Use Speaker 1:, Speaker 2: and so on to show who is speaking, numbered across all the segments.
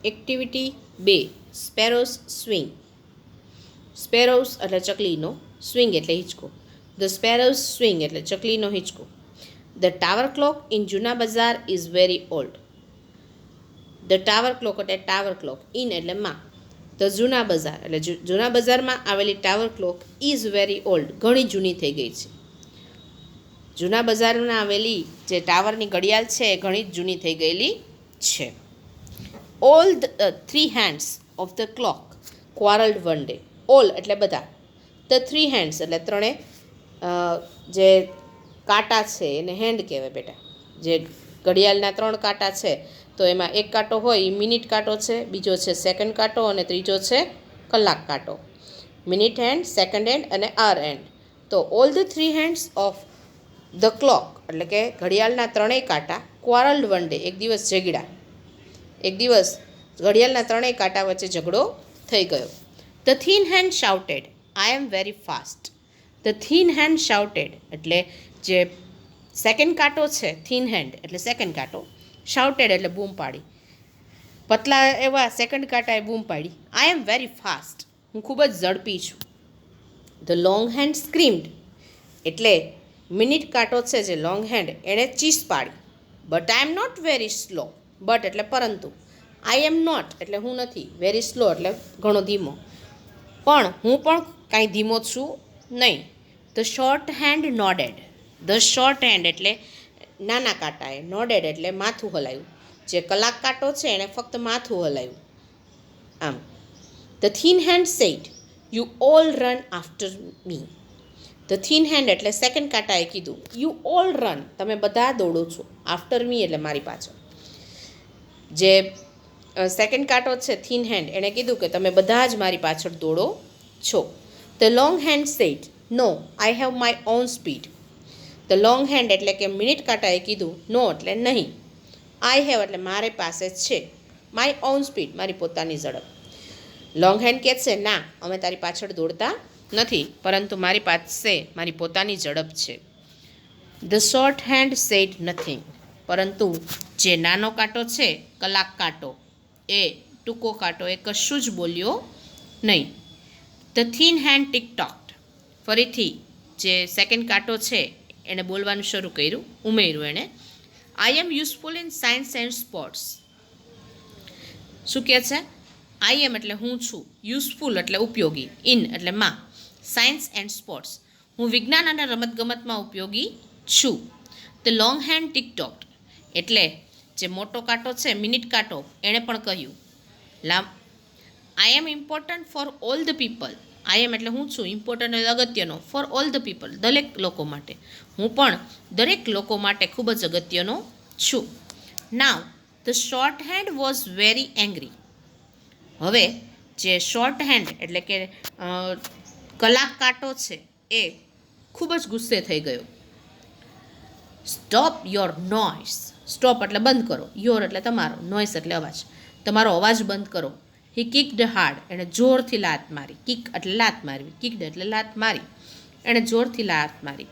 Speaker 1: Activity 2 sparrows swing. Sparrows એટલે ચકલીનો, swing એટલે હિંચકો. The sparrows swing એટલે ચકલીનો હિંચકો. ધ ટાવર ક્લોક ઇન જૂના બજાર is very old. The tower clock એટલે ટાવર ક્લોક, ઇન એટલે માં. ધ જૂના બજાર એટલે જૂના બજારમાં આવેલી tower clock is very old, ઘણી જૂની થઈ ગઈ છે. જૂના બજારમાં આવેલી જે ટાવરની ઘડિયાળ છે એ ઘણી જૂની થઈ ગયેલી છે. All the 3 hands of the clock quarreled one day. All એટલે બધા, ધ 3 hands એટલે ત્રણે જે કાંટા છે એને હેન્ડ કહેવાય બેટા. જે ઘડિયાળના 3 કાંટા છે તો એમાં એક કાંટો હોય એ મિનિટ કાંટો છે, બીજો છે સેકન્ડ કાંટો અને ત્રીજો છે કલાક કાંટો. મિનિટ હેન્ડ, સેકન્ડ હેન્ડ અને આર હેન્ડ. તો all the 3 hands of the clock એટલે કે ઘડિયાળના 3 કાંટા ક્વારલ્ડ વન ડે એક દિવસ ઝઘડ્યા. એક દિવસ ઘડિયાળના 3 કાંટા વચ્ચે ઝઘડો થઈ ગયો. The thin hand shouted, I am very fast. The thin hand shouted એટલે જે સેકન્ડ કાંટો છે, થીન હેન્ડ એટલે સેકન્ડ કાંટો, શાઉટેડ એટલે બૂમ પાડી. પતલા એવા સેકન્ડ કાંટાએ બૂમ પાડી, આઈ એમ વેરી ફાસ્ટ, હું ખૂબ જ ઝડપી છું. ધ લોંગ હેન્ડ સ્ક્રીમ્ડ એટલે મિનિટ કાંટો છે જે લોંગ હેન્ડ એણે ચીસ પાડી. But I am not very slow. But એટલે પરંતુ, આઈ એમ નોટ એટલે હું નથી, વેરી સ્લો એટલે ઘણો ધીમો, પણ હું પણ કાંઈ ધીમો છું નહીં. The short hand nodded. The short hand એટલે નાના કાંટાએ, નોડેડ એટલે માથું હલાવ્યું. જે કલાક કાંટો છે એણે ફક્ત માથું હલાવ્યું આમ. The thin hand said, you all run after me. The thin hand એટલે સેકન્ડ કાંટાએ કીધું, યુ ઓલ રન તમે બધા દોડો છો, આફ્ટર મી એટલે મારી પાછળ. જે સેકન્ડ કાંટો છે થીન હેન્ડ એણે કીધું કે તમે બધા જ મારી પાછળ દોડો છો. The long hand said, no I have my own speed. The long hand એટલે કે મિનિટ કાંટાએ કીધું નો એટલે નહીં, આઈ હેવ એટલે મારી પાસે છે, માય ઓન સ્પીડ મારી પોતાની ઝડપ. લોંગ હેન્ડ કહે છે ના અમે તારી પાછળ દોડતા નથી, પરંતુ મારી પાસે મારી પોતાની ઝડપ છે. The short hand said nothing, પરંતુ જે નાનો કાંટો છે કલાક કાંટો, એ ટૂંકો કાંટો એ કશું જ બોલ્યો નહીં. The thin hand tick talked, ફરીથી જે સેકન્ડ કાંટો છે એણે બોલવાનું શરૂ કર્યું, ઉમેર્યું એણે, I am useful in science and sports. શું કહે છે? આઈ એમ એટલે હું છું, યુઝફુલ એટલે ઉપયોગી, ઇન એટલે માં, સાયન્સ એન્ડ સ્પોર્ટ્સ હું વિજ્ઞાન અને રમતગમતમાં ઉપયોગી છું. The long hand tick talked એટલે જે મોટો કાંટો છે મિનિટ કાંટો એણે પણ કહ્યું, I am important for all the people. I am એટલે હું છું, ઇમ્પોર્ટન્ટ એટલે અગત્યનો, ફોર ઓલ ધ પીપલ દરેક લોકો માટે, હું પણ દરેક લોકો માટે ખૂબ જ અગત્યનો છું. નાવ the short hand was very angry. હવે જે શોર્ટ હેન્ડ એટલે કે કલાક કાંટો છે એ ખૂબ જ ગુસ્સે થઈ ગયો. Stop your noise. સ્ટોપ એટલે બંધ કરો, યોર એટલે તમારો, નોઇસ એટલે અવાજ, તમારો અવાજ બંધ કરો. હી કિક્ડ હાર્ડ, એણે જોરથી લાત મારી. કિક એટલે લાત મારવી, કિક્ડ એટલે લાત મારી, એણે જોરથી લાત મારી.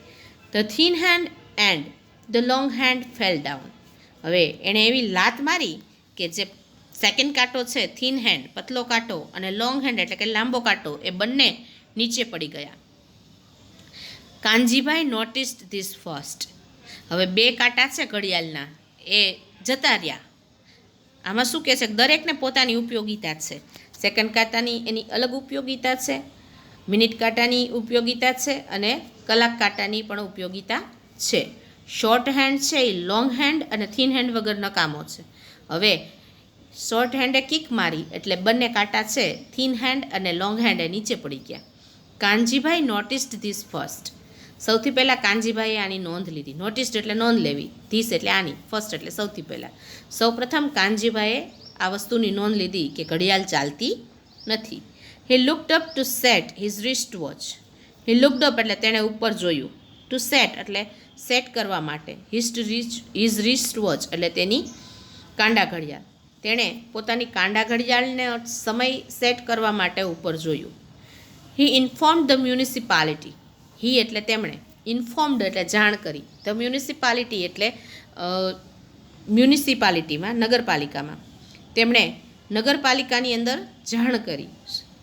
Speaker 1: The thin hand and the long hand fell down. હવે એણે એવી લાત મારી કે જે સેકન્ડ કાંટો છે થીન હેન્ડ પતલો કાંટો અને લોંગ હેન્ડ એટલે કે લાંબો કાંટો એ બંને નીચે પડી ગયા. Kanjibhai noticed this first. હવે 2 કાંટા છે ઘડિયાળના એ જતા રહ્યા. આમાં શું કહે છે? દરેકને પોતાની ઉપયોગિતા છે. સેકન્ડ કાંટાની એની અલગ ઉપયોગિતા છે, મિનિટ કાંટાની ઉપયોગિતા છે અને કલાક કાંટાની પણ ઉપયોગિતા છે. શોર્ટ હેન્ડ છે એ લોંગ હેન્ડ અને થીન હેન્ડ વગર નકામો છે. હવે શોર્ટ હેન્ડે કિક મારી એટલે બંને કાંટા છે થીન હેન્ડ અને લોંગ હેન્ડ એ નીચે પડી ગયા. Kanjibhai noticed this first. સૌથી પહેલાં કાનજીભાઈએ આની નોંધ લીધી. નોટિસ્ડ એટલે નોંધ લેવી, ધીસ એટલે આની, ફર્સ્ટ એટલે સૌથી પહેલાં. સૌપ્રથમ કાનજીભાઈએ આ વસ્તુની નોંધ લીધી કે ઘડિયાળ ચાલતી નથી. He looked up to set his wrist watch. He looked up એટલે તેણે ઉપર જોયું, ટુ સેટ એટલે સેટ કરવા માટે, હિઝ રિસ્ટ વોચ એટલે તેની કાંડા ઘડિયાળ. તેણે પોતાની કાંડા ઘડિયાળને સમય સેટ કરવા માટે ઉપર જોયું. હી ઇન્ફોર્મ્ડ ધ મ્યુનિસિપાલિટી. હી એટલે તેમણે, ઇન્ફોર્મ્ડ એટલે જાણ કરી, ધ મ્યુનિસિપાલિટી એટલે મ્યુનિસિપાલિટીમાં, નગરપાલિકામાં તેમણે નગરપાલિકાની અંદર જાણ કરી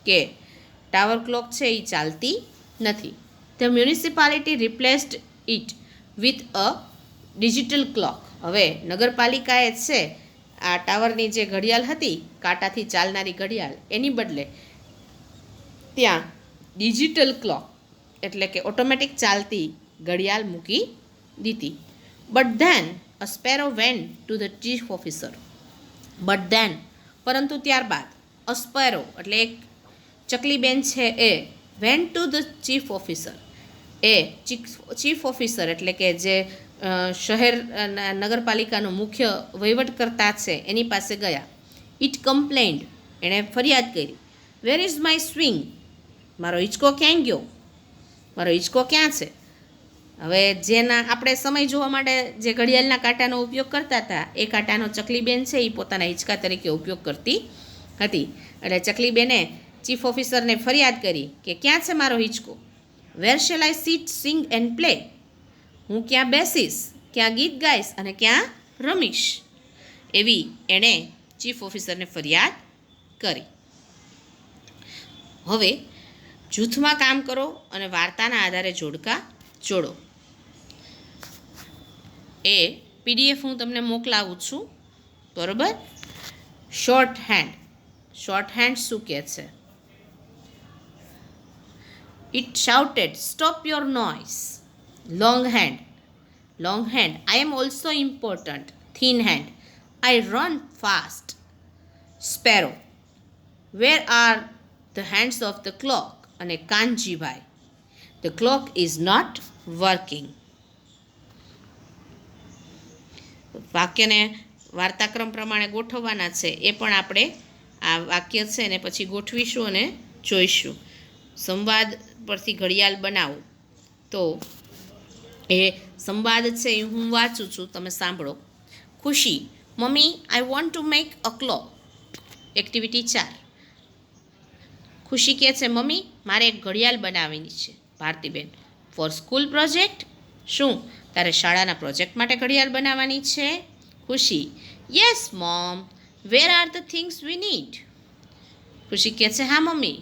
Speaker 1: કે ટાવર ક્લોક છે એ ચાલતી નથી. The municipality replaced it with a digital clock. હવે નગરપાલિકાએ છે આ ટાવરની જે ઘડિયાળ હતી કાંટાથી ચાલનારી ઘડિયાળ એની બદલે ત્યાં ડિજિટલ ક્લોક એટલે કે ઓટોમેટિક ચાલતી ઘડિયાળ મૂકી દીધી. But then a sparrow went to the chief officer. But then પરંતુ ત્યારબાદ અ સ્પેરો એટલે એક ચકલીબેન છે એ went to the chief officer. એ ચીફ ઓફિસર એટલે કે જે શહેર નગરપાલિકાનો મુખ્ય વહીવટકર્તા છે એની પાસે ગયા. ઇટ કમ્પ્લેન્ડ એણે ફરિયાદ કરી. Where is my swing? મારો હિંચકો ક્યાં ગયો? મારો હિંચકો ક્યાં છે? હવે જેના આપણે સમય જોવા માટે જે ઘડિયાળના કાંટાનો ઉપયોગ કરતા હતા એ કાંટાનો ચકલીબેન છે એ પોતાના હિંચકા તરીકે ઉપયોગ કરતી હતી. એટલે ચકલીબેને ચીફ ઓફિસરને ફરિયાદ કરી કે ક્યાં છે મારો હિંચકો? Where shall I sit, sing and play? હું ક્યાં બેસીશ, ક્યાં ગીત ગાઈશ અને ક્યાં રમીશ? એવી એણે ચીફ ઓફિસરને ફરિયાદ કરી. હવે જૂથમાં કામ કરો અને વાર્તાના આધારે જોડકા જોડો. એ પીડીએફ હું તમને મોકલાવું છું, બરાબર? Short hand. શોર્ટ હેન્ડ શું કહે છે? It shouted, stop your noise. Long hand. Long hand, I am also important. Thin hand, I run fast. Sparrow, where are the hands of the clock? અને Kanjibhai, the clock is not working. વાક્યને વાર્તાક્રમ પ્રમાણે ગોઠવવાના છે એ પણ આપણે આ વાક્ય છે ને પછી ગોઠવીશું અને જોઈશું. સંવાદ પરથી ઘડિયાળ બનાવો. તો એ સંવાદ છે એ હું વાંચું છું, તમે સાંભળો. ખુશી, mummy I want to make a clock. Activity 4. ખુશી કહે છે મમ્મી મારે એક ઘડિયાળ બનાવવાની છે. ભારતીબેન, ફોર સ્કૂલ પ્રોજેક્ટ? શું તારે શાળાના પ્રોજેક્ટ માટે ઘડિયાળ બનાવવાની છે? Khushi, yes mom, wear are the things we need? ખુશી કહે છે હા મમ્મી,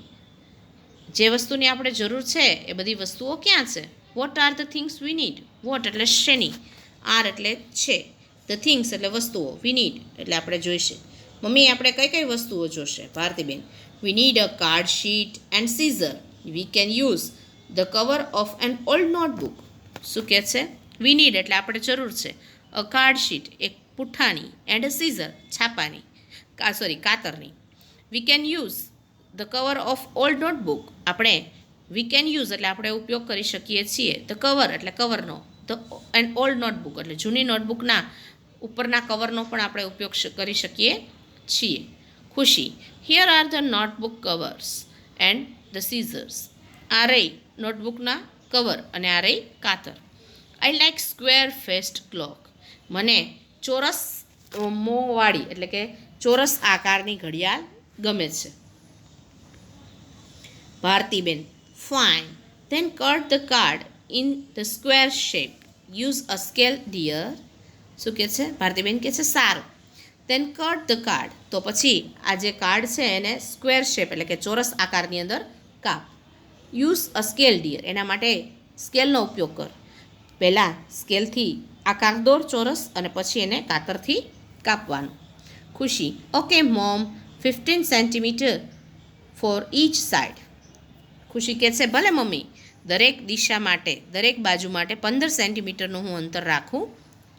Speaker 1: જે વસ્તુની આપણે જરૂર છે એ બધી વસ્તુઓ ક્યાં છે? What are the things we need? What એટલે શેની, આર એટલે છે, ધ થિંગ્સ એટલે વસ્તુઓ, વી નીડ એટલે આપણે જોઈશે. મમ્મી આપણે કઈ કઈ વસ્તુઓ જોશે? Bhartiben, we need a card sheet and scissor. We can use the cover of an old notebook. શું કહે છે? વી નીડ એટલે આપણે જરૂર છે. અ કાર્ડ શીટ એક પુઠ્ઠાની, એન્ડ અ સીઝર છાપાની, કાતરની. We can use the cover of old notebook. આપણે વી કેન યુઝ એટલે આપણે ઉપયોગ કરી શકીએ છીએ. ધ કવર એટલે કવરનો, ધ એન્ડ ઓલ્ડ નોટબુક એટલે જૂની નોટબુકના ઉપરના કવરનો પણ આપણે ઉપયોગ કરી શકીએ છીએ. ખુશી, here are the notebook covers and the scissors. આ રહી નોટબુકના કવર અને આ રહી કાતર. I like square faced clock. મને ચોરસ મોંવાળી એટલે કે ચોરસ આકારની ઘડિયાળ ગમે છે. Bhartiben, fine, then cut the card in the square shape. Use a scale dear. શું કહે છે? ભારતીબેન કહે છે સારું. Then cut the card. તો પછી આ જે કાર્ડ છે એને સ્ક્વેર શેપ એટલે કે ચોરસ આકારની અંદર કાપ. યુઝ અ સ્કેલ ડિયર, એના માટે સ્કેલનો ઉપયોગ કર. પહેલાં સ્કેલથી આકાર દોર ચોરસ અને પછી એને કાતરથી કાપવાનું. ખુશી, okay mom, 15 centimetre for each side. ખુશી કહે છે ભલે મમ્મી, દરેક દિશા માટે, દરેક બાજુ માટે 15 સેન્ટીમીટરનું હું અંતર રાખું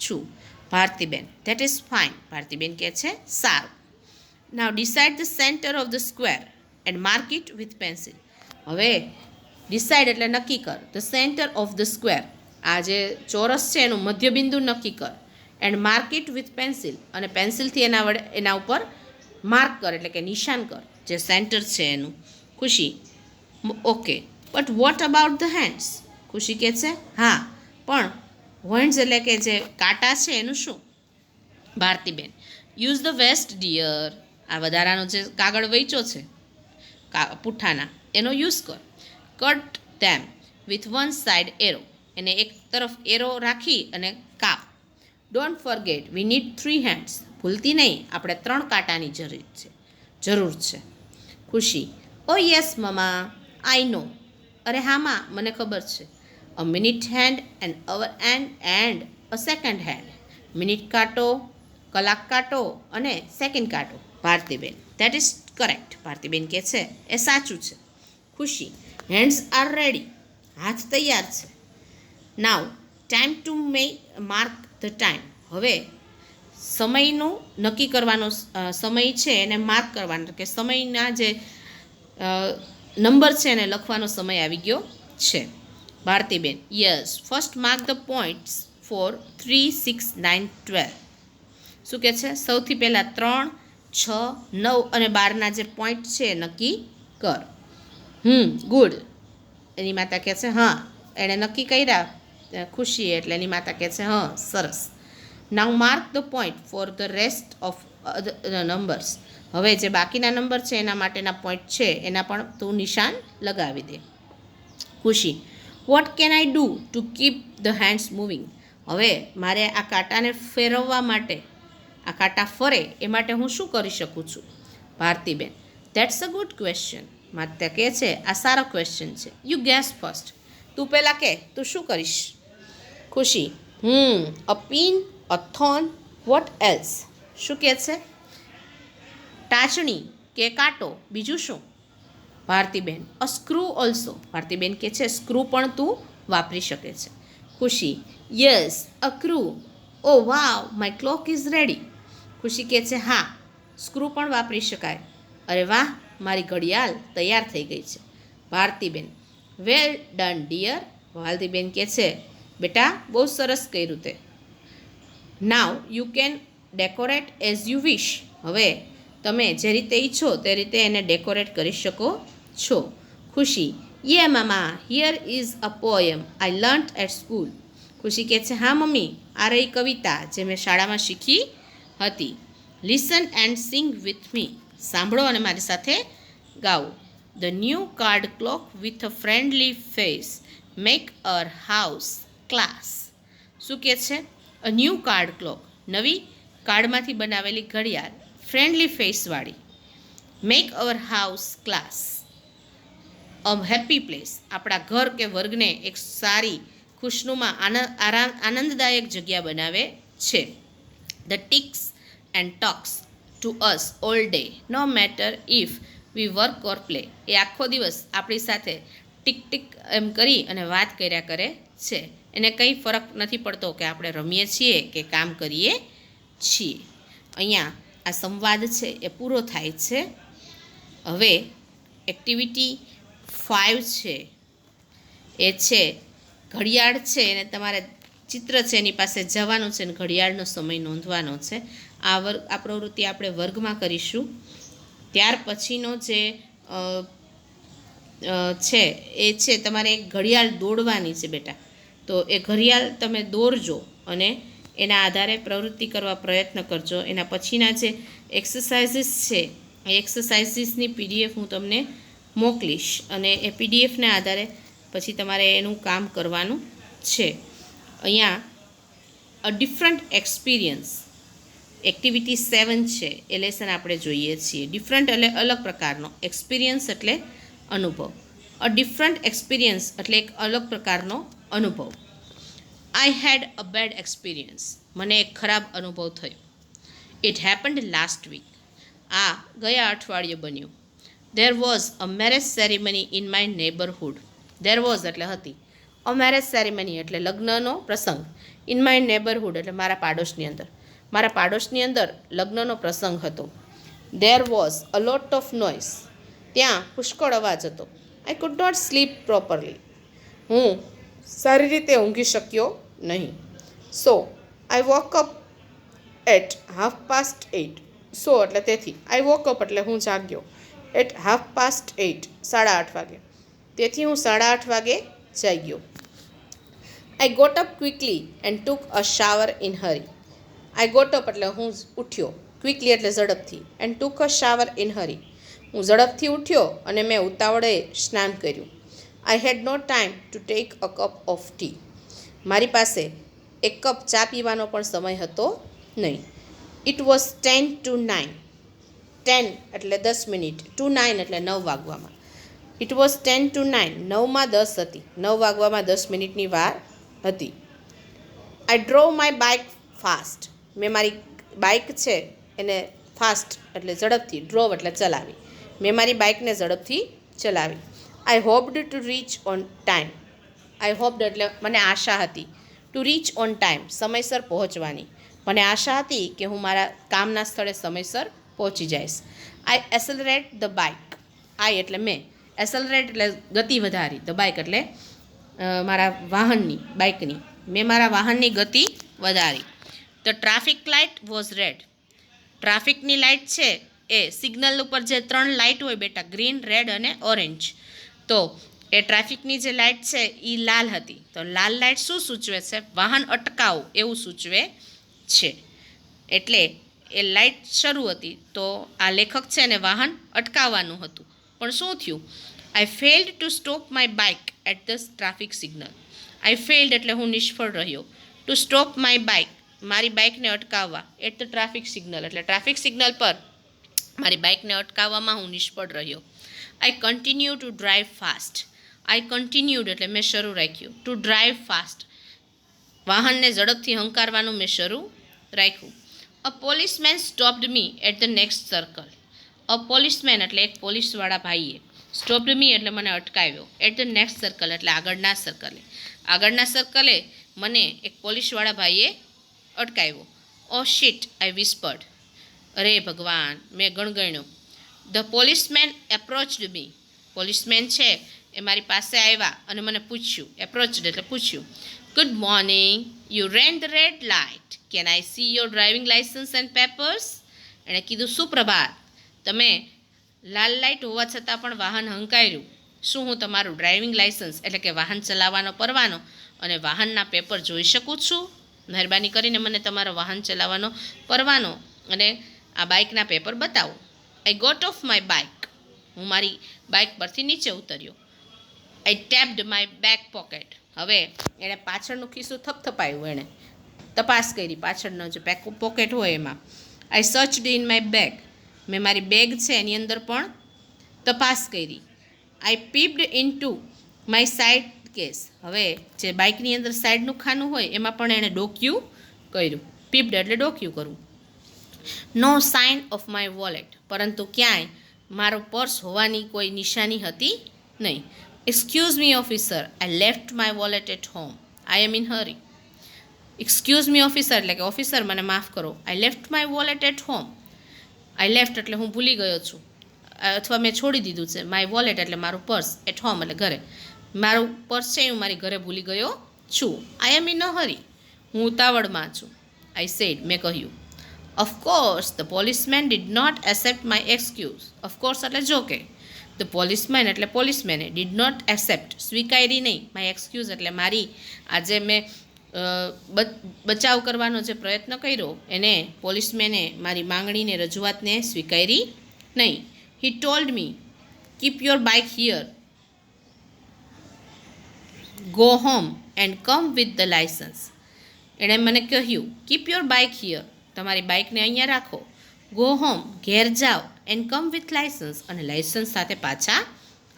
Speaker 1: છું. Bhartiben, that is fine. Bhartiben કહે છે સારું. Now decide the centre of the square and mark it with pencil. હવે ડિસાઇડ એટલે નક્કી કર. The centre of the square, આ જે ચોરસ છે એનું મધ્યબિંદુ નક્કી કર. And mark it with pencil, અને પેન્સિલથી એના ઉપર માર્ક કર એટલે કે નિશાન કર જે સેન્ટર છે એનું. ખુશી, okay, but what about the hands? ખુશી કહે છે હા પણ હેન્ડ્સ એટલે કે જે કાંટા છે એનું શું? ભારતીબેન, યુઝ ધ વેસ્ટ ડિયર. આ વધારાનો જે કાગળ વેચ્યો છે પુઠ્ઠાના એનો યુઝ કર. Cut them with one side arrow. એને એક તરફ એરો રાખી અને કાપ. Don't forget we need 3 hands. ભૂલતી નહીં આપણે 3 કાંટાની જરૂર છે. જરૂર છે. ખુશી, ઓ યસ મમા, આઈ નો. અરે હા માં, મને ખબર છે. A minute hand, an hour and a second hand. Minute કાંટો, કલાક કાંટો અને સેકન્ડ કાંટો. Bhartiben, that is correct. Bhartiben કહે છે એ સાચું છે. ખુશી, હેન્ડ્સ આર રેડી. હાથ તૈયાર છે. નાવ time to mark the time. હવે સમયનું નક્કી કરવાનો સમય છે એને માર્ક કરવાનો, કે સમયના જે નંબર છે એને લખવાનો સમય આવી ગયો છે. Bhartiben, yes, first mark the points for 3, 6, 9, 12. શું કહે છે? સૌથી પહેલાં 3, 6, 9 અને 12ના જે પોઈન્ટ છે એ નક્કી કર. ગુડ. એની માતા કહે છે હા, એણે નક્કી કર્યા. ખુશી એટલે એની માતા કહે છે હા, સરસ. Now mark the point for the rest of numbers. હવે જે બાકીના નંબર છે એના માટેના પોઈન્ટ છે એના પણ તું નિશાન લગાવી દે. ખુશી, what can I do to keep the hands moving. હવે મારે આ કાંટાને ફેરવવા માટે, આ કાંટા ફરે એ માટે હું શું કરી શકું છું? ભારતીબેન, ધેટ્સ અ ગુડ ક્વેશ્ચન. માતા કહે છે આ સારો ક્વેશ્ચન છે. You gas first. તું પહેલાં કે તું શું કરીશ? ખુશી, અ પિન, અ થોન, વોટ એલ્સ. શું કહે છે? ટાચણી કે કાંટો, બીજું શું? ભારતીબેન, અ સ્ક્રૂ ઓલ્સો. ભારતીબેન કહે છે સ્ક્રૂ પણ તું વાપરી શકે છે. Khushi, yes, a crew. Oh wow, my clock is ready. Khushi કહે છે હા, સ્ક્રૂ પણ વાપરી શકાય. અરે વાહ, મારી ઘડિયાળ તૈયાર થઈ ગઈ છે. ભારતીબેન, વેલ ડન ડિયર. ભારતીબેન કહે છે બેટા, બહુ સરસ કર્યું તે. Now you can decorate as you wish. હવે તમે જે રીતે ઈચ્છો તે રીતે એને ડેકોરેટ કરી શકો છો. Khushi, yay mama, here is a poem I learnt at school. Khushi કહે છે હા મમ્મી, આ રહી કવિતા જે મેં શાળામાં શીખી હતી. Listen and sing with me. સાંભળો અને મારી સાથે ગાઓ. The new card clock with a friendly face make our house class. શું કહે છે? અ ન્યૂ કાર્ડ ક્લોક, નવી કાર્ડમાંથી બનાવેલી ઘડિયાળ, ફ્રેન્ડલી ફેસવાળી. Make our house class a happy place. આપણા ઘર કે વર્ગને એક સારી, ખુશનુમા, આનંદદાયક જગ્યા બનાવે છે. The ticks and tocks to us all day no matter if we work or play. એ આખો દિવસ આપણી સાથે ટીક ટીક એમ કરી અને વાત કર્યા કરે છે. એને કંઈ ફરક નથી પડતો કે આપણે રમીએ છીએ કે કામ કરીએ છીએ. અહીંયા આ સંવાદ છે એ પૂરો થાય છે. હવે એક્ટિવિટી 5 છે એ છે ઘડિયાળ છે એને તમારે ચિત્ર છે એની પાસે જવાનું છે અને ઘડિયાળનો સમય નોંધવાનો છે. આ પ્રવૃત્તિ આપણે વર્ગમાં કરીશું. ત્યાર પછીનો જે છે એ છે તમારે એક ઘડિયાળ દોડવાની છે બેટા. તો એ ઘડિયાળ તમે દોરજો અને એના આધારે પ્રવૃત્તિ કરવા પ્રયત્ન કરજો. એના પછીના જે એક્સરસાઇઝીસ છે એ એક્સરસાઇઝીસની PDF હું તમને મોકલીશ અને એ PDFને આધારે પછી તમારે એનું કામ કરવાનું છે. અહીંયા અ ડિફરન્ટ એક્સપિરિયન્સ એક્ટિવિટી 7 છે એ લેસન આપણે જોઈએ છીએ. ડિફરન્ટ એટલે અલગ પ્રકારનો, એક્સપિરિયન્સ એટલે અનુભવ. અ ડિફરન્ટ એક્સપિરિયન્સ એટલે એક અલગ પ્રકારનો અનુભવ. I had a bad experience. મને એક ખરાબ અનુભવ થયો. It happened last week. આ ગયા અઠવાડિયે બન્યું. There was a marriage ceremony in my neighbourhood. There was એટલે હતી, અ મેરેજ સેરેમની એટલે લગ્નનો પ્રસંગ, ઇન માય નેબરહુડ એટલે મારા પાડોશની અંદર લગ્નનો પ્રસંગ હતો. There was a lot of noise. ત્યાં પુષ્કળ અવાજ હતો. I could not sleep properly. હું સારી રીતે ઊંઘી શક્યો નહીં. So I woke up at 8:30. So એટલે તેથી, આઈ વોક અપ એટલે હું જાગ્યો, એટ 8:30 8:30 વાગે. તેથી હું 8:30 વાગે જાગ્યો. I got up quickly and took a shower in hurry. I got up એટલે હું ઉઠ્યો, ક્વિકલી એટલે ઝડપથી, and took a shower in hurry. હું ઝડપથી ઉઠ્યો અને મેં ઉતાવળે સ્નાન કર્યું. I had no time to take a cup of tea. મારી પાસે એક કપ ચા પીવાનો પણ સમય હતો નહીં. It was 10 to 9. 10 એટલે 10 મિનિટ, ટુ 9 એટલે 9 વાગવામાં. ઇટ વોઝ 10 to 9, 9માં 10 હતી, 9 વાગવામાં 10 મિનિટની વાર હતી. આઈ ડ્રોવ માય બાઇક ફાસ્ટ, મેં મારી બાઇક છે એને ફાસ્ટ એટલે ઝડપથી, ડ્રોવ એટલે ચલાવી, મેં મારી બાઇકને ઝડપથી ચલાવી. I hoped to reach on time, I hoped એટલે મને આશા હતી, ટુ રીચ ઓન ટાઈમ સમયસર પહોંચવાની, મને આશા હતી કે હું મારા કામના સ્થળે સમયસર પહોંચી જઈશ. આઈ એસેલરેટ ધ બાઇક, આઈ એટલે મેં, એસેલરેટ એટલે ગતિ વધારી, ધ બાઇક એટલે મારા વાહનની, બાઇકની, મેં મારા વાહનની ગતિ વધારી. The traffic light was red, ટ્રાફિકની લાઇટ છે એ સિગ્નલ ઉપર જે 3 લાઇટ હોય બેટા, ગ્રીન, રેડ અને ઓરેન્જ, તો એ ટ્રાફિકની જે લાઇટ છે એ લાલ હતી. તો લાલ લાઇટ શું સૂચવે છે? વાહન અટકાવો એવું સૂચવે છે. એટલે એ લાઇટ શરૂ હતી તો આ લેખક છે ને વાહન અટકાવવાનું હતું, પણ શું થયું? I failed to stop my bike at the traffic signal, I failed એટલે હું નિષ્ફળ રહ્યો, ટુ સ્ટોપ માય બાઇક મારી બાઇકને અટકાવવા, એટ ધ ટ્રાફિક સિગ્નલ એટલે ટ્રાફિક સિગ્નલ પર મારી બાઇકને અટકાવવામાં હું નિષ્ફળ રહ્યો. I continue to drive fast, I continued એટલે મેં શરૂ રાખ્યું, ટુ ડ્રાઈવ ફાસ્ટ વાહનને ઝડપથી હંકારવાનું મેં શરૂ રાખ્યું. A policeman stopped me at the next circle, a policeman એટલે એક પોલીસવાળા ભાઈએ, સ્ટોપ્ડ મી એટલે મને અટકાવ્યો, એટ ધ નેક્સ્ટ સર્કલ એટલે આગળના સર્કલે, આગળના સર્કલે મને એક પોલીસવાળા ભાઈએ અટકાવ્યો. ઓ શીટ આઈ વિસ્પર્ડ, અરે ભગવાન મેં ગણગણ્યો. ધ પોલીસમેન એપ્રોચડ મી, પોલીસમેન છે એ મારી પાસે આવ્યા અને મને પૂછ્યું, એપ્રોચડ એટલે પૂછ્યું. Good morning, you rain the red light, can I C your driving licence and papers. એણે કીધું સુપ્રભાત, તમે લાલ લાઇટ હોવા છતાં પણ વાહન હંકાર્યું, શું હું તમારું ડ્રાઇવિંગ લાઇસન્સ એટલે કે વાહન ચલાવવાનો પરવાનો અને વાહનના પેપર જોઈ શકું છું? મહેરબાની કરીને મને તમારો વાહન ચલાવવાનો પરવાનો અને આ બાઇકના પેપર બતાવો. I got off my bike, હું મારી બાઇક પરથી નીચે ઉતર્યો. I tapped my back pocket, હવે એણે પાછળનું ખિસ્સું થપથપાયું, એણે તપાસ કરી પાછળનો જે પોકેટ હોય એમાં. I searched in my bag, મેં મારી બેગ છે એની અંદર પણ તપાસ કરી. I peeped into my side case, હવે જે બાઇકની અંદર સાઈડનું ખાનું હોય એમાં પણ એણે ડોક્યું કર્યું, પીપ્ડ એટલે ડોક્યું કરવું. No sign of my wallet, પરંતુ ક્યાંય મારો પર્સ હોવાની કોઈ નિશાની હતી નહીં. Excuse me officer, I left my wallet at home, I am in hurry. Excuse me officer એટલે કે ઓફિસર મને માફ કરો, I left my wallet at home, I left એટલે હું ભૂલી ગયો છું અથવા મેં છોડી દીધું છે, માય વોલેટ એટલે મારું પર્સ, એટ હોમ એટલે ઘરે, મારું પર્સ છે હું મારી ઘરે ભૂલી ગયો છું. આઈ એમ ઇન અ હરી, હું ઉતાવળમાં છું. આઈ સેડ, મેં કહ્યું. Of course the policeman did not accept my excuse, of course એટલે જો કે, ધ પોલીસમેન એટલે પોલીસમેને, ડીડ નોટ એક્સેપ્ટ સ્વીકારી નહીં, માય એક્સક્યુઝ એટલે મારી આજે મેં બચાવ કરવાનો જે પ્રયત્ન કર્યો એને પોલીસમેને મારી માંગણીને રજૂઆતને સ્વીકારી નહીં. He told me keep your bike here, go home and come with the licence, એણે મને કહ્યું કીપ યોર બાઇક હિયર, તમારી બાઇકને અહીંયા રાખો, ગો હોમ ઘેર જાઓ, એન્ડ કમ વિથ લાઇસન્સ અને લાઇસન્સ સાથે પાછા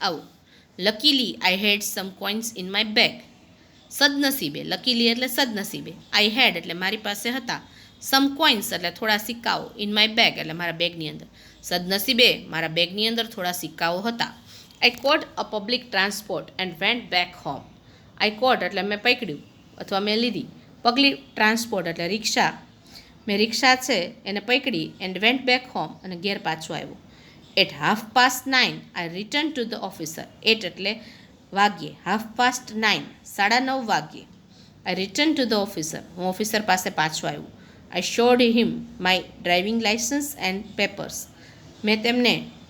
Speaker 1: આવો. Luckily I had some coins in my bag, સદનસીબે, લકીલી એટલે સદનસીબે, આઈ હેડ એટલે મારી પાસે હતા, સમ કોઇન્સ એટલે થોડા સિક્કાઓ, ઇન માય બેગ એટલે મારા બેગની અંદર, સદનસીબે મારા બેગની અંદર થોડા સિક્કાઓ હતા. I caught a public transport and went back home, I caught એટલે મેં પકડ્યું અથવા મેં લીધી, પબ્લિક ટ્રાન્સપોર્ટ એટલે રિક્ષા, મેં રિક્ષા છે એને પકડી, એન્ડ વેન્ટ બેક હોમ અને ઘેર પાછો આવ્યો. At 9:30 I return to the officer, at એટલે વાગ્યે, 9:30 9:30 વાગ્યે, I return to the officer હું ઓફિસર પાસે પાછો આવ્યો. I showed him my driving licence and papers,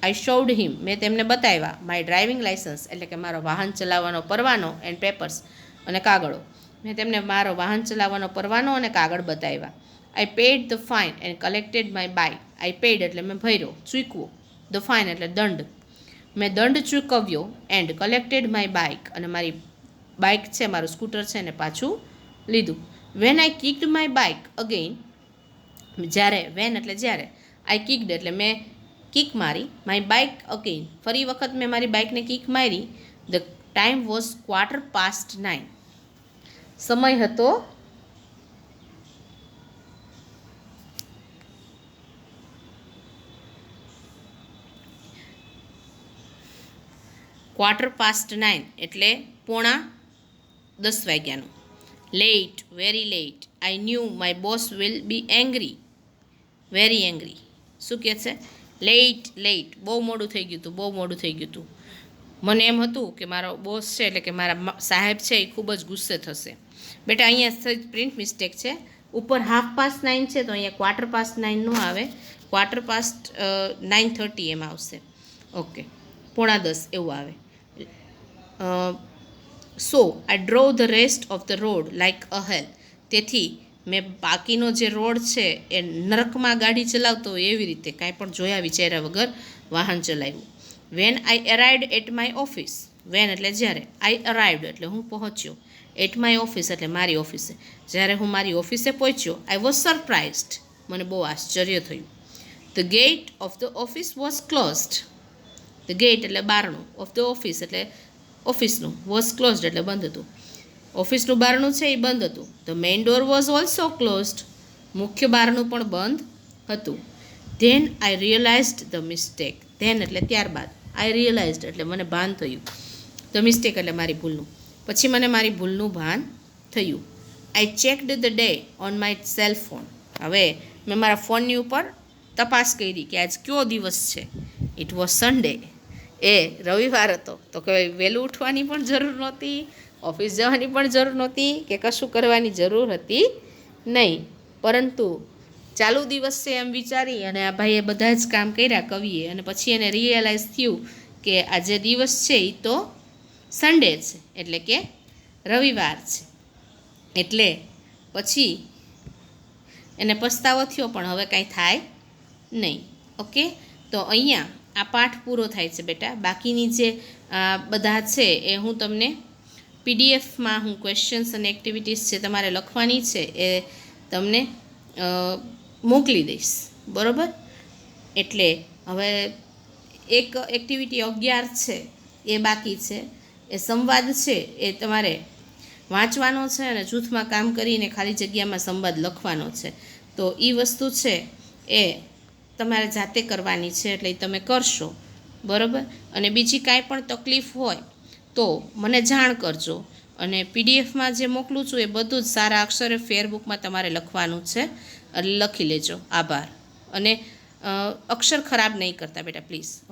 Speaker 1: I showed him મેં તેમને બતાવ્યા, માય ડ્રાઇવિંગ લાઇસન્સ એટલે કે મારો વાહન ચલાવવાનો પરવાનો, એન્ડ પેપર્સ અને કાગળો, મેં તેમને મારો વાહન ચલાવવાનો પરવાનો અને કાગળ બતાવ્યા. I paid the fine and collected my bike, I paid એટલે મેં ભર્યો, ચૂકવો, ધ ફાઇન એટલે દંડ, મેં દંડ ચૂકવ્યો, એન્ડ કલેક્ટેડ માય બાઇક અને મારી બાઇક છે મારું સ્કૂટર છે એને પાછું લીધું. When I kicked my bike again, જ્યારે વેન એટલે જ્યારે, આઈ કિક્ડ એટલે મેં કિક મારી. માય બાઇક અગેન, ફરી વખત મેં મારી બાઇકને કિક મારી. The time was 9:15. સમય હતો 9:15 એટલે 9:45 વાગ્યાનું. Late, very late. I knew my boss will be angry, very angry. શું કહે છે? લેટ, લેટ, બહુ મોડું થઈ ગયું હતું, બહુ મોડું થઈ ગયું હતું. મને એમ હતું કે મારો બોસ છે એટલે કે મારા સાહેબ છે એ ખૂબ જ ગુસ્સે થશે. બેટા અહીંયા પ્રિન્ટ મિસ્ટેક છે. ઉપર 9:30 છે તો અહીંયા 9:15 ન આવે, 9:30 એમ આવશે. ઓકે, 9:45 એવું આવે. So I drove the rest of the road like a hell. તેથી મેં બાકીનો જે રોડ છે એ નરકમાં ગાડી ચલાવતો હોય એવી રીતે કાંઈ પણ જોયા વિચાર્યા વગર વાહન ચલાવ્યું. When I arrived at my office. When એટલે જ્યારે, આઈ અરાઇવડ એટલે હું પહોંચ્યો, એટ માય ઓફિસ એટલે મારી ઓફિસે. જ્યારે હું મારી ઓફિસે પહોંચ્યો, આઈ વોઝ સરપ્રાઇઝડ, મને બહુ આશ્ચર્ય થયું. The gate of the office was closed. The gate એટલે બારણું, ઓફ ધ ઓફિસ એટલે ઓફિસનું, વોઝ ક્લોઝડ એટલે બંધ હતું. ઓફિસનું બારણું છે એ બંધ હતું. The main door was also closed, મુખ્ય બારણું પણ બંધ હતું. Then I realised the mistake. Then એટલે ત્યારબાદ, આઈ રિયલાઇઝડ એટલે મને ભાન થયું, ધ મિસ્ટેક એટલે મારી ભૂલનું. પછી મને મારી ભૂલનું ભાન થયું. I checked the day on my cell phone. હવે મેં મારા ફોનની ઉપર તપાસ કરી કે આજ કયો દિવસ છે. It was Sunday. એ રવિવાર હતો. તો કે વહેલું ઉઠવાની પણ જરૂર નહોતી, ઓફિસ જવાની પણ જરૂર નહોતી, કે કશું કરવાની જરૂર હતી નહીં. પરંતુ ચાલુ દિવસ છે એમ વિચારી અને આ ભાઈએ બધા જ કામ કર્યા કવિએ, અને પછી એને રિયલાઇઝ થયું કે આ જે દિવસ છે એ તો સન્ડે છે, એટલે કે રવિવાર છે. એટલે પછી એને પસ્તાવો થયો, પણ હવે કાંઈ થાય નહીં. ઓકે, તો અહીંયા આ પાઠ પૂરો થાય છે બેટા. બાકીની જે બધા છે એ હું તમને પીડીએફમાં હું ક્વેશ્ચન્સ અને એક્ટિવિટીઝ છે તમારે લખવાની છે એ તમને મોકલી દઈશ, બરાબર? એટલે હવે એક એક્ટિવિટી 11 છે એ બાકી છે. એ સંવાદ છે એ તમારે વાંચવાનો છે અને જૂથમાં કામ કરીને ખાલી જગ્યામાં સંવાદ લખવાનો છે. તો એ વસ્તુ છે એ તમારે જાતે કરવાની છે, એટલે એ તમે કરશો, બરાબર? અને બીજી કાંઈ પણ તકલીફ હોય તો મને જાણ કરજો. અને પીડીએફમાં જે મોકલું છું એ બધું જ સારા અક્ષરે ફેરબુકમાં તમારે લખવાનું છે, લખી લેજો. આભાર. અને અક્ષર ખરાબ નહીં કરતા બેટા, પ્લીઝ.